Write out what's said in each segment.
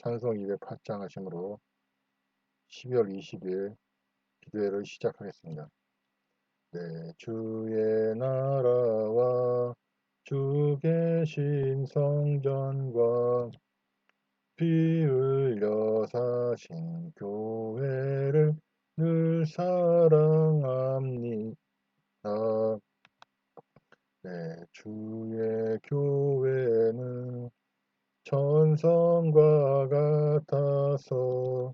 찬송 208장 하심으로 12월 20일 기도회를 시작하겠습니다. 네, 주의 나라와 주 계신 성전과 피 흘려 사신 교회를 늘 사랑합니다. 네, 주의 교회는 천성과 같아서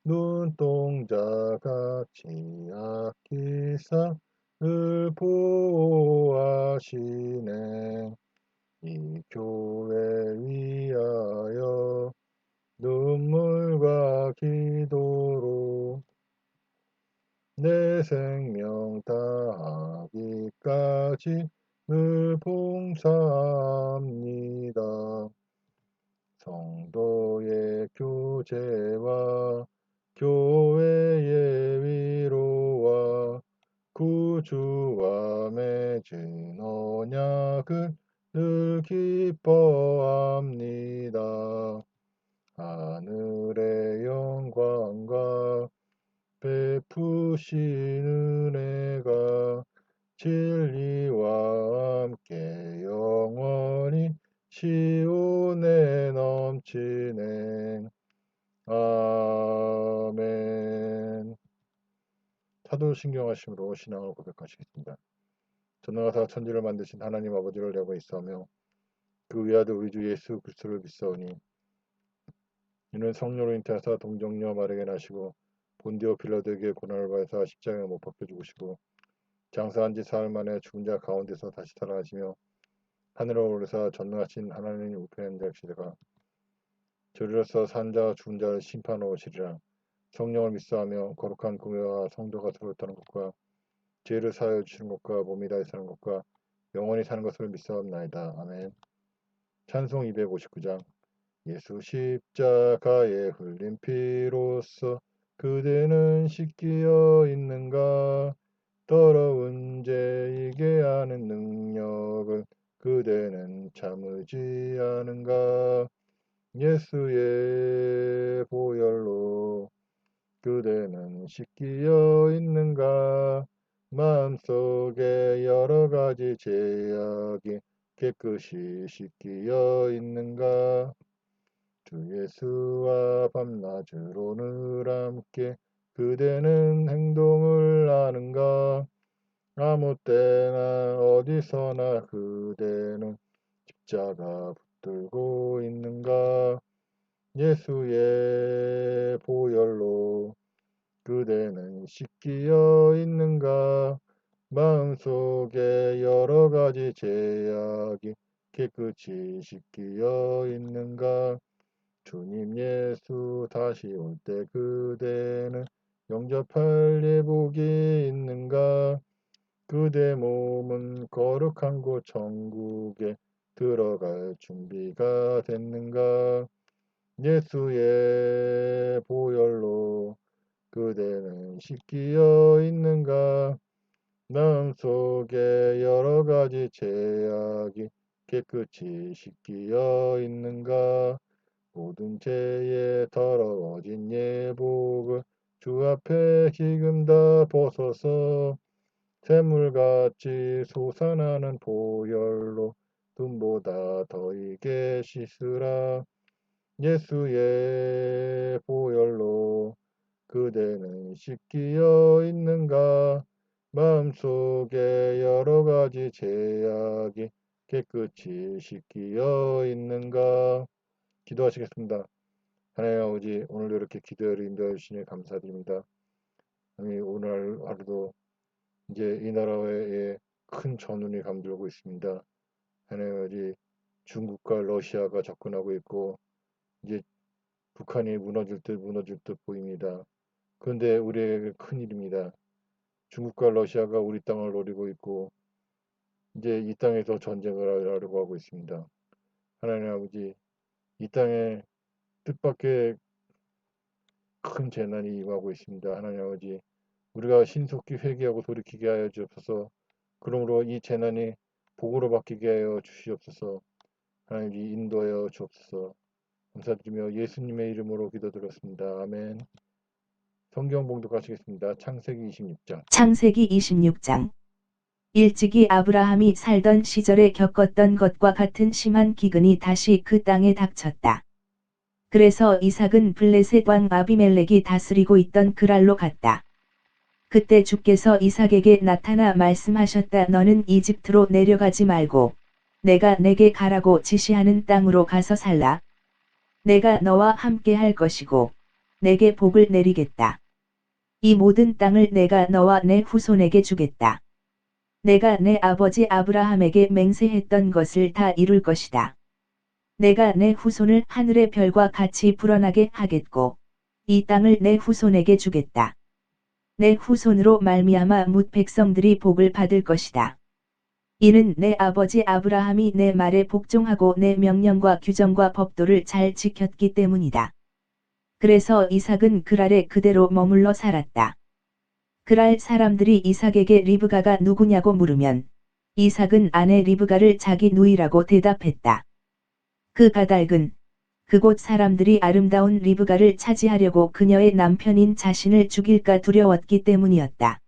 눈동자같이 아끼사 늘 보호하시네. 이 교회 위하여 눈물과 기도로 내 생명 다하기까지 늘 봉사합니다. 성도의 교제와 교회의 위로와 구주와 맺은 언약을 늘 기뻐합니다. 하늘의 영광과 베푸신 은혜가 진리와 함께 영원히 시온에 넘치네. 아멘. 사도신경하심으로 신앙을 고백하시겠습니다. 전능하사 천지를 만드신 하나님 아버지를 내고 있사오며 그 외아들 우리 주 예수 그리스도를 믿사오니 이는 성령으로 잉태하사 동정녀 마리아에게 나시고 본디오 빌라도에게 고난을 받으사 십자가에 못 박혀 죽으시고 장사한 지 사흘 만에 죽은 자 가운데서 다시 살아나시며 하늘로 오르사 전능하신 하나님 우편에 앉으시다가 저리로서 산 자와 죽은 자를 심판하러 오시리라. 성령을 믿사하며 거룩한 교회와 성도가 서로 있다는 것과 죄를 사하여 주시는 것과 몸이 다시 사는 것과 영원히 사는 것을 믿사옵나이다. 아멘. 찬송 259장. 예수 십자가에 흘린 피로써 그대는 씻기어 있는가. 더러운 죄이게 하는 능력을 그대는 참으지 않은가. 예수의 보혈로 그대는 씻기어 있는가. 마음속에 여러 가지 죄악이 깨끗이 씻기어 있는가. 주 예수와 밤낮을 오늘 함께 그대는 행동을 하는가. 아무 때나 어디서나 그대는 십자가 붙들고 있는가. 예수의 보혈로 그대는 씻기어 있는가. 마음속에 여러 가지 죄악이 깨끗이 씻기어 있는가. 주님 예수 다시 올 때 그대는 영접할 예복이 있는가. 그대 몸은 거룩한 곳 천국에 들어갈 준비가 됐는가. 예수의 보혈로 그대는 씻기어 있는가. 마음속에 여러 가지 죄악이 깨끗이 씻기어 있는가. 모든 죄에 더러워진 예복을 주 앞에 지금 다 벗어서 샘물같이 솟아나는 보혈로 눈보다 더 이게 씻으라. 예수의 보혈로 그대는 씻기어 있는가. 마음속에 여러 가지 죄악이 깨끗이 씻기어 있는가. 기도하시겠습니다. 하나님 아버지, 오늘도 이렇게 기도를 인도해 주시니 감사드립니다. 하나님, 오늘 하루도 이제 이 나라에 큰 전운이 감돌고 있습니다. 하나님 아버지, 중국과 러시아가 접근하고 있고 이제 북한이 무너질 듯 보입니다. 그런데 우리에게 큰일입니다. 중국과 러시아가 우리 땅을 노리고 있고 이제 이 땅에서 전쟁을 하려고 하고 있습니다. 하나님 아버지, 이 땅에 뜻밖의 큰 재난이 임하고 있습니다. 하나님 아버지, 우리가 신속히 회개하고 돌이키게 하여 주옵소서. 그러므로 이 재난이 복으로 바뀌게 하여 주시옵소서. 하나님 인도하여 주옵소서. 감사드리며 예수님의 이름으로 기도드렸습니다. 아멘. 성경 봉독하시겠습니다. 창세기 26장. 창세기 26장. 일찍이 아브라함이 살던 시절에 겪었던 것과 같은 심한 기근이 다시 그 땅에 닥쳤다. 그래서 이삭은 블레셋 왕 아비멜렉이 다스리고 있던 그랄로 갔다. 그때 주께서 이삭에게 나타나 말씀하셨다. 너는 이집트로 내려가지 말고 내가 내게 가라고 지시하는 땅으로 가서 살라. 내가 너와 함께 할 것이고 내게 복을 내리겠다. 이 모든 땅을 내가 너와 내 후손에게 주겠다. 내가 내 아버지 아브라함에게 맹세했던 것을 다 이룰 것이다. 내가 내 후손을 하늘의 별과 같이 불어나게 하겠고 이 땅을 내 후손에게 주겠다. 내 후손으로 말미암아 뭇 백성들이 복을 받을 것이다. 이는 내 아버지 아브라함이 내 말에 복종하고 내 명령과 규정과 법도를 잘 지켰기 때문이다. 그래서 이삭은 그랄에 그대로 머물러 살았다. 그랄 사람들이 이삭에게 리브가가 누구냐고 물으면 이삭은 아내 리브가를 자기 누이라고 대답했다. 그 까닭은 그곳 사람들이 아름다운 리브가를 차지하려고 그녀의 남편인 자신을 죽일까 두려웠기 때문이었다.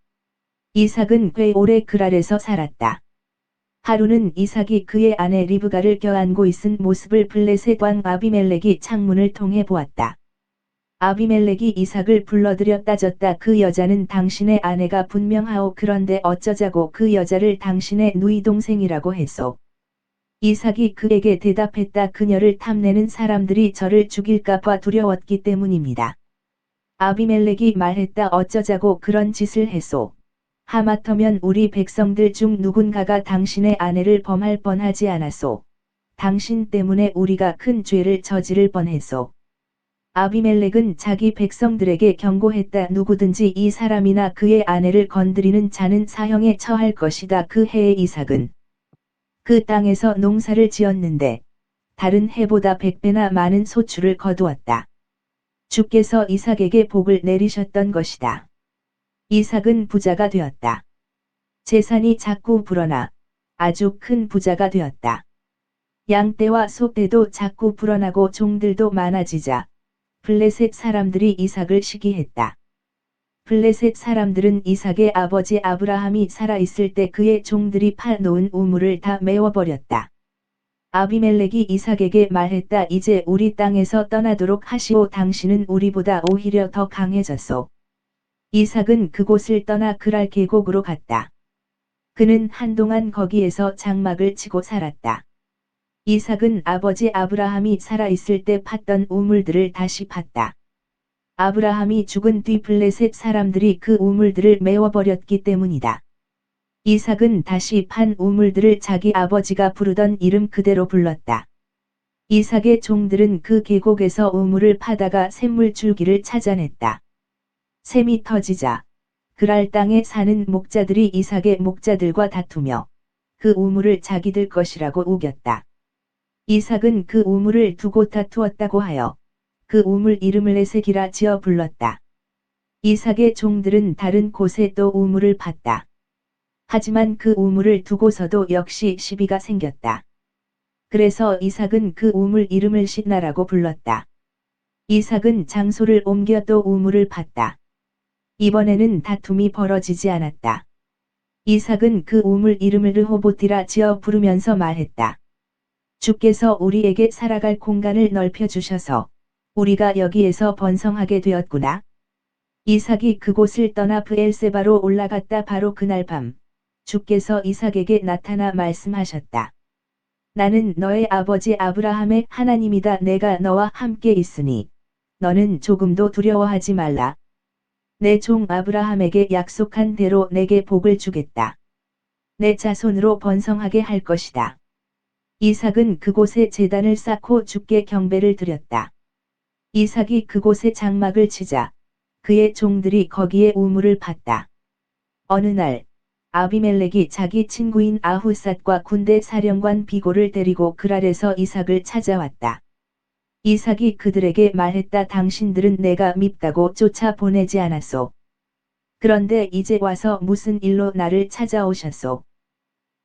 이삭은 꽤 오래 그랄에서 살았다. 하루는 이삭이 그의 아내 리브가를 껴안고 있은 모습을 블레셋 왕 아비멜렉이 창문을 통해 보았다. 아비멜렉이 이삭을 불러들여 따졌다. 그 여자는 당신의 아내가 분명하오. 그런데 어쩌자고 그 여자를 당신의 누이 동생이라고 했소. 이삭이 그에게 대답했다. 그녀를 탐내는 사람들이 저를 죽일까봐 두려웠기 때문입니다. 아비멜렉이 말했다. 어쩌자고 그런 짓을 했소. 하마터면 우리 백성들 중 누군가가 당신의 아내를 범할 뻔하지 않았소. 당신 때문에 우리가 큰 죄를 저지를 뻔했소. 아비멜렉은 자기 백성들에게 경고했다. 누구든지 이 사람이나 그의 아내를 건드리는 자는 사형에 처할 것이다. 그 해에 이삭은 그 땅에서 농사를 지었는데 다른 해보다 100배나 많은 소출을 거두었다. 주께서 이삭에게 복을 내리셨던 것이다. 이삭은 부자가 되었다. 재산이 자꾸 불어나 아주 큰 부자가 되었다. 양떼와 소떼도 자꾸 불어나고 종들도 많아지자 블레셋 사람들이 이삭을 시기했다. 블레셋 사람들은 이삭의 아버지 아브라함이 살아있을 때 그의 종들이 파놓은 우물을 다 메워버렸다. 아비멜렉이 이삭에게 말했다. 이제 우리 땅에서 떠나도록 하시오. 당신은 우리보다 오히려 더 강해졌소. 이삭은 그곳을 떠나 그랄 계곡으로 갔다. 그는 한동안 거기에서 장막을 치고 살았다. 이삭은 아버지 아브라함이 살아있을 때 팠던 우물들을 다시 팠다. 아브라함이 죽은 뒤 블레셋 사람들이 그 우물들을 메워버렸기 때문이다. 이삭은 다시 판 우물들을 자기 아버지가 부르던 이름 그대로 불렀다. 이삭의 종들은 그 계곡에서 우물을 파다가 샘물줄기를 찾아냈다. 샘이 터지자 그랄 땅에 사는 목자들이 이삭의 목자들과 다투며 그 우물을 자기들 것이라고 우겼다. 이삭은 그 우물을 두고 다투었다고 하여 그 우물 이름을 에색이라 지어 불렀다. 이삭의 종들은 다른 곳에 또 우물을 팠다. 하지만 그 우물을 두고서도 역시 시비가 생겼다. 그래서 이삭은 그 우물 이름을 신나라고 불렀다. 이삭은 장소를 옮겨 또 우물을 팠다. 이번에는 다툼이 벌어지지 않았다. 이삭은 그 우물 이름을 르호보티라 지어 부르면서 말했다. 주께서 우리에게 살아갈 공간을 넓혀주셔서 우리가 여기에서 번성하게 되었구나. 이삭이 그곳을 떠나 브엘세바로 올라갔다. 바로 그날 밤 주께서 이삭에게 나타나 말씀하셨다. 나는 너의 아버지 아브라함의 하나님이다. 내가 너와 함께 있으니 너는 조금도 두려워하지 말라. 내 종 아브라함에게 약속한 대로 내게 복을 주겠다. 내 자손으로 번성하게 할 것이다. 이삭은 그곳에 제단을 쌓고 주께 경배를 드렸다. 이삭이 그곳에 장막을 치자 그의 종들이 거기에 우물을 팠다. 어느 날 아비멜렉이 자기 친구인 아후삿과 군대 사령관 비골을 데리고 그랄에서 이삭을 찾아왔다. 이삭이 그들에게 말했다. 당신들은 내가 밉다고 쫓아보내지 않았소. 그런데 이제 와서 무슨 일로 나를 찾아오셨소?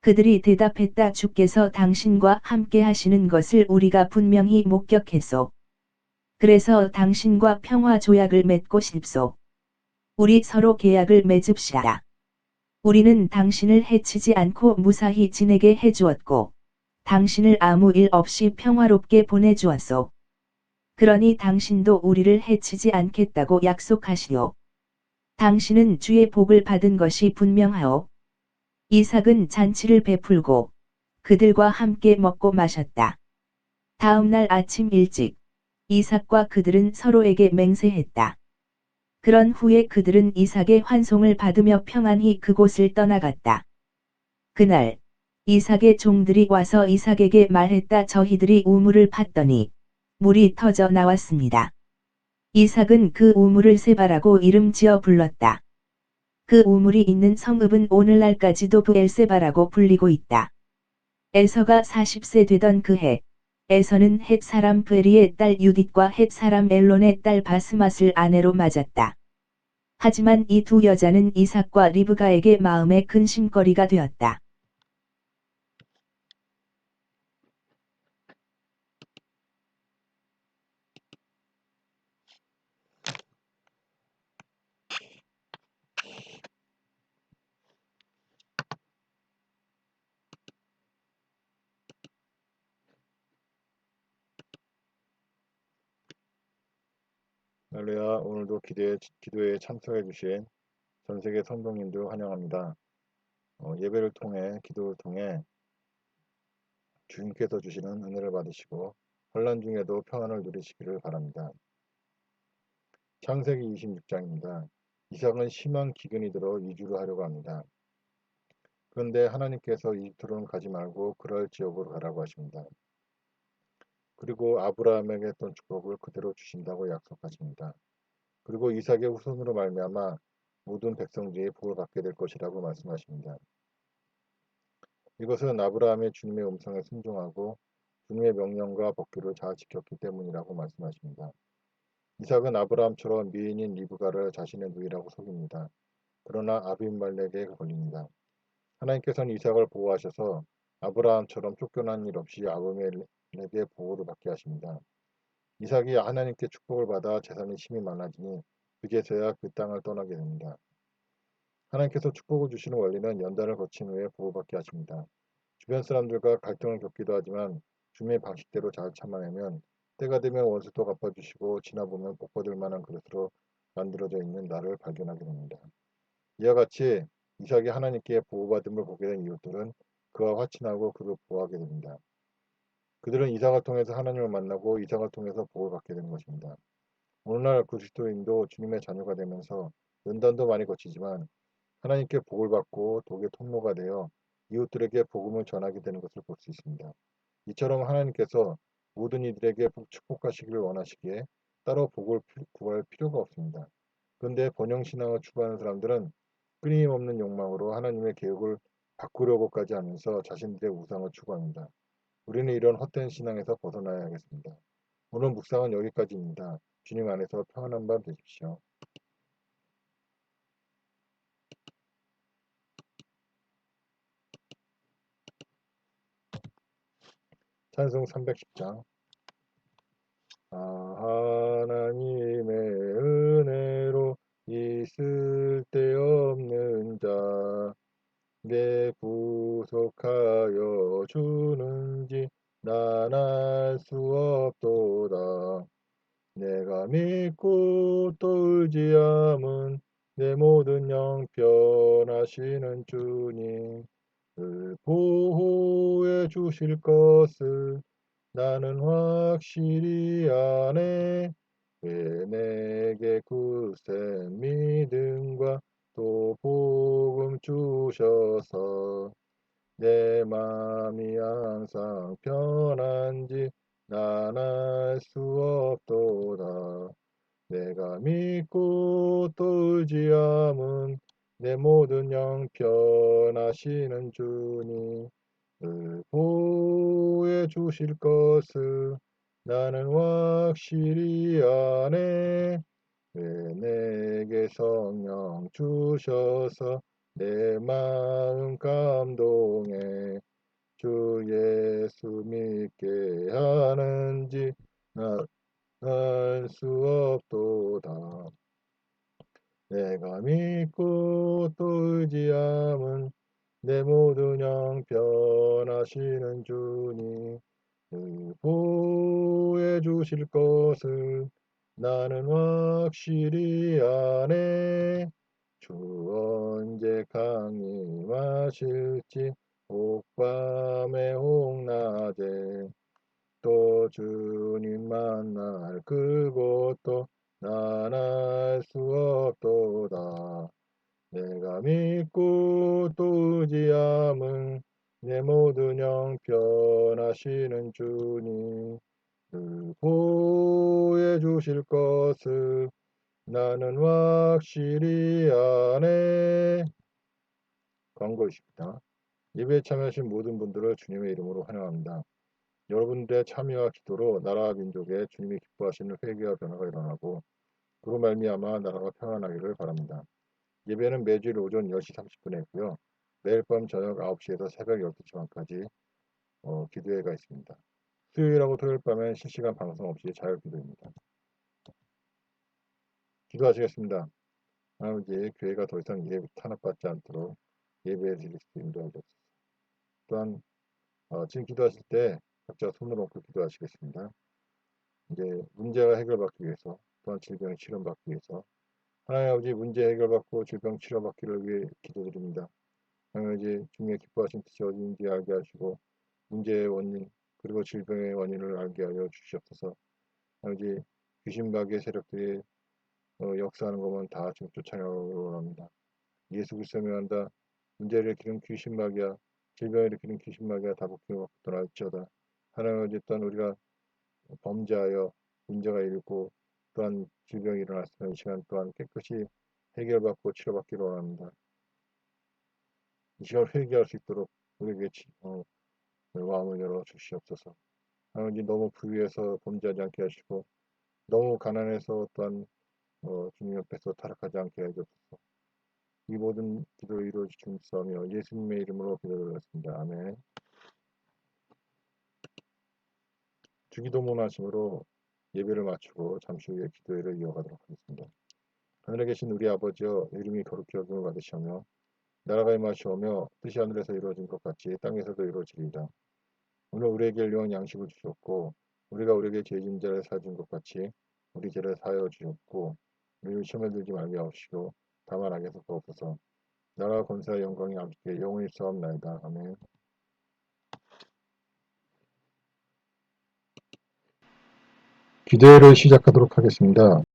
그들이 대답했다. 주께서 당신과 함께 하시는 것을 우리가 분명히 목격했소. 그래서 당신과 평화 조약을 맺고 싶소. 우리 서로 계약을 맺읍시다. 우리는 당신을 해치지 않고 무사히 지내게 해주었고, 당신을 아무 일 없이 평화롭게 보내주었소. 그러니 당신도 우리를 해치지 않겠다고 약속하시오. 당신은 주의 복을 받은 것이 분명하오. 이삭은 잔치를 베풀고 그들과 함께 먹고 마셨다. 다음 날 아침 일찍 이삭과 그들은 서로에게 맹세했다. 그런 후에 그들은 이삭의 환송을 받으며 평안히 그곳을 떠나갔다. 그날 이삭의 종들이 와서 이삭에게 말했다. 저희들이 우물을 팠더니 물이 터져 나왔습니다. 이삭은 그 우물을 세바라고 이름 지어 불렀다. 그 우물이 있는 성읍은 오늘날까지도 브엘세바라고 불리고 있다. 에서가 40세 되던 그해, 에서는 헷 사람 브에리의 딸 유딧과 헷 사람 엘론의 딸 바스맛을 아내로 맞았다. 하지만 이 두 여자는 이삭과 리브가에게 마음의 근심거리가 되었다. 할렐루야. 오늘도 기도에 참석해 주신 전 세계 성도님들 환영합니다. 예배를 통해 기도를 통해 주님께서 주시는 은혜를 받으시고 혼란 중에도 평안을 누리시기를 바랍니다. 창세기 26장입니다. 이삭은 심한 기근이 들어 이주를 하려고 합니다. 그런데 하나님께서 이집트로는 가지 말고 그럴 지역으로 가라고 하십니다. 그리고 아브라함에게 했던 축복을 그대로 주신다고 약속하십니다. 그리고 이삭의 후손으로 말미암아 모든 백성들이 복을 받게 될 것이라고 말씀하십니다. 이것은 아브라함이 주님의 음성에 순종하고 주님의 명령과 법규를 잘 지켰기 때문이라고 말씀하십니다. 이삭은 아브라함처럼 미인인 리브가를 자신의 누이라고 속입니다. 그러나 아비멜렉에 걸립니다. 하나님께서는 이삭을 보호하셔서 아브라함처럼 쫓겨난 일 없이 아비멜렉의 보호를 받게 하십니다. 이삭이 하나님께 축복을 받아 재산이 심히 많아지니 그제서야 그 땅을 떠나게 됩니다. 하나님께서 축복을 주시는 원리는 연단을 거친 후에 보호받게 하십니다. 주변 사람들과 갈등을 겪기도 하지만 주님의 방식대로 잘 참아내면 때가 되면 원수도 갚아주시고 지나보면 복받을 만한 그릇으로 만들어져 있는 나를 발견하게 됩니다. 이와 같이 이삭이 하나님께 보호받음을 보게 된 이웃들은 그와 화친하고 그를 보호하게 됩니다. 그들은 이삭을 통해서 하나님을 만나고 이삭을 통해서 복을 받게 되는 것입니다. 오늘날 그리스도인도 주님의 자녀가 되면서 연단도 많이 거치지만 하나님께 복을 받고 독의 통로가 되어 이웃들에게 복음을 전하게 되는 것을 볼 수 있습니다. 이처럼 하나님께서 모든 이들에게 축복하시기를 원하시기에 따로 복을 구할 필요가 없습니다. 그런데 번영신앙을 추구하는 사람들은 끊임없는 욕망으로 하나님의 계획을 바꾸려고까지 하면서 자신들의 우상을 추구합니다. 우리는 이런 헛된 신앙에서 벗어나야 하겠습니다. 오늘 묵상은 여기까지입니다. 주님 안에서 평안한 밤 되십시오. 찬송 310장. 하나님의 은혜로 있을 데 없는 자, 내 구속하여 주는지 난 알 수 없도다. 내가 믿고 또 의지함은 내 모든 영편하시는 주님, 을 보호해 주실 것을 나는 확실히 아네. 왜 내게 굳센 믿음과 또 복음 주셔서 내 맘이 항상 편한지 난 알 수 없도다. 내가 믿고 또 의지함은 내 모든 영편하시는 주님, 을 보호해 주실 것을 나는 확실히 아네. 왜 내게 성령 주셔서 내 마음 감동해 주 예수 믿게 하는지 알 수 없도다. 내가 믿고 또 의지함은 내 모든 형편하시는 주님 보해 주실 것을 나는 확실히 아네. 주 언제 강림하실지 혹밤에 혹낮에 또 주님 만날 그곳도 난 알 수 없도다. 내가 믿고 또 의지함은 내 모든 형편하시는 주님 보해 주실 것을 나는 확실히 아네. 광고 있습니다. 예배에 참여하신 모든 분들을 주님의 이름으로 환영합니다. 여러분들의 참여와 기도로 나라와 민족에 주님이 기뻐하시는 회개와 변화가 일어나고 그로 말미암아 나라가 평안하기를 바랍니다. 예배는 매주일 오전 10시 30분에 있고요. 매일 밤 저녁 9시에서 새벽 12시반까지 기도회가 있습니다. 수요일하고 토요일 밤엔 실시간 방송 없이 자유 기도입니다. 기도하시겠습니다. 아버지, 교회가 더 이상 예배 탄압받지 않도록 예배에 드릴 수 인도하여 주옵소서. 또한 지금 기도하실 때 각자 손을 얹고 기도하시겠습니다. 이제 문제가 해결받기 위해서 또한 질병이 치료받기 위해서 하나님 아버지 문제 해결받고 질병 치료받기를 위해 기도드립니다. 하나님 아버지 주님의 기뻐하신 뜻이 어디인지 알게 하시고 문제의 원인 그리고 질병의 원인을 알게 하여 주시옵소서. 아버지 귀신마귀의 세력들이 역사하는 것만 다 지금 쫓아내려고 합니다. 예수 그리스도 명한다. 문제를 일으키는 귀신마귀야 질병을 일으키는 귀신마귀야 다 복종을 떠날지어다. 하나님 아버지 또한 우리가 범죄하여 문제가 일고 또한 질병이 일어났으면 이 시간 또한 깨끗이 해결받고 치료받기를 원합니다. 이 시간 회개할 수 있도록 우리에게 마음을 열어 주시옵소서. 하나님 너무 부유해서 범죄하지 않게 하시고 너무 가난해서 또한 주님 옆에서 타락하지 않게 해주옵소서. 이 모든 기도를 이루어 주시옵소서 예수님의 이름으로 기도드렸습니다. 아멘. 주기도문 하심으로 예배를 마치고 잠시 후에 기도회를 이어가도록 하겠습니다. 하늘에 계신 우리 아버지여 이름이 거룩히 여김을 받으시오며 나라가 임하시오며 뜻이 하늘에서 이루어진 것 같이 땅에서도 이루어지리이다. 오늘 우리에게 일용할 양식을 주셨고 우리가 우리에게 죄진 자를 사준 것 같이 우리 죄를 사하여 주셨고 우리를 시험에 들지 말게 하옵시고 다만 악에서 구하옵소서. 나라와 권세와 영광이 아버지께 영원히 있사옵나이다. 아멘. 기도회를 시작하도록 하겠습니다.